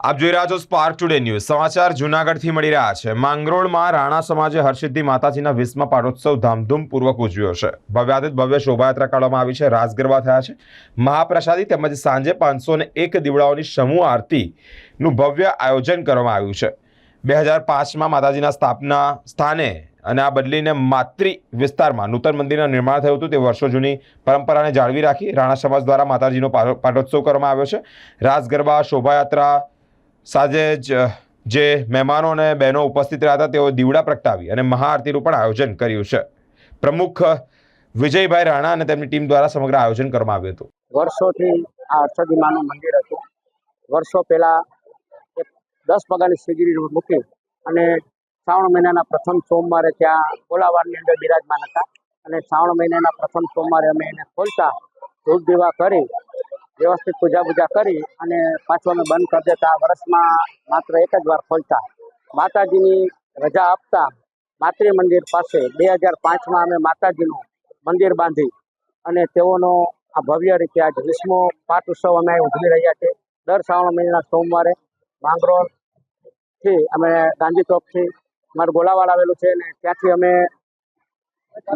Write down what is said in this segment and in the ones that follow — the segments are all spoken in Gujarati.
આપ જોઈ રહ્યા છો સ્પાર્ક ટુડે ન્યૂઝ સમાચાર જૂનાગઢથી મળી રહ્યા છે। માંગરોળમાં રાણા સમાજે હરસિદ્ધિ માતાજીના 20મા પાટોત્સવ ધામધૂમપૂર્વક ઉજવ્યો છે। ભવ્યાતિત ભવ્ય શોભાયાત્રા કાઢવામાં આવી છે। રાસ ગરબા થયા છે। મહાપ્રસાદી તેમજ સાંજે 501 દીવડાઓની સમૂહ આરતીનું ભવ્ય આયોજન કરવામાં આવ્યું છે। 2005માં માતાજીના સ્થાપના સ્થાને અને આ બદલીને માતૃ વિસ્તારમાં નૂતન મંદિરના નિર્માણ થયું હતું। તે વર્ષો જૂની પરંપરાને જાળવી રાખી રાણા સમાજ દ્વારા માતાજીનો પાટોત્સવ કરવામાં આવ્યો છે। રાસ ગરબા શોભાયાત્રા સાંજે જે મહેમાનો અને બહેનો ઉપસ્થિત રહ્યા હતા તેઓ દીવડા પ્રગટાવી અને મહાઆરતીનું પણ આયોજન કર્યું છે। પ્રમુખ વિજયભાઈ રાણા અને તેમની ટીમ દ્વારા સમગ્ર આયોજન કરવામાં આવ્યું હતું। વર્ષોથી આ હરસિદ્ધિ માનું મંદિર હતું। વર્ષો પહેલા 10 પગાની સીગડી મૂકી અને શ્રાવણ મહિનાના પ્રથમ સોમવારે ત્યાં કોલાવાડની અંદર બિરાજમાન હતા અને શ્રાવણ મહિનાના પ્રથમ સોમવારે અમે એને ખોલતા ધૂપ દીવા કરી વ્યવસ્થિત પૂજા કરી અને પાછું અમે બંધ કરી દેતા। વર્ષમાં માત્ર એક જ વાર ખોલતા। માતાજીની રજા આપતા માતૃ મંદિર પાસે 2005માં અમે માતાજીનું મંદિર બાંધી અને તેઓનો આ ભવ્ય રીતે આજ 20મો પાટ ઉત્સવ અમે ઉજવી રહ્યા છીએ। દર શ્રાવણ મહિનાના સોમવારે માંગરોળથી અમે ગાંધી ચોકથી અમારું ગોલાવાડ આવેલું છે અને ત્યાંથી અમે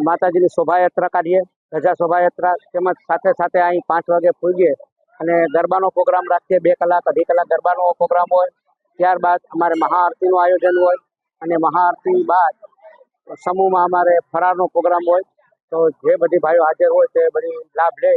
માતાજીની શોભાયાત્રા કાઢીએ, રજા શોભાયાત્રા, તેમજ સાથે સાથે અહીં 5 વાગે પૂગીએ અને ગરબાનો પ્રોગ્રામ રાખીએ। 2 કલાક 2.5 કલાક ગરબાનો પ્રોગ્રામ હોય। ત્યારબાદ અમારે મહાઆરતીનું આયોજન હોય અને મહાઆરતી બાદ સમૂહમાં અમારે ફરારનો પ્રોગ્રામ હોય। તો જે બધી ભાઈઓ હાજર હોય તે બધી લાભ લે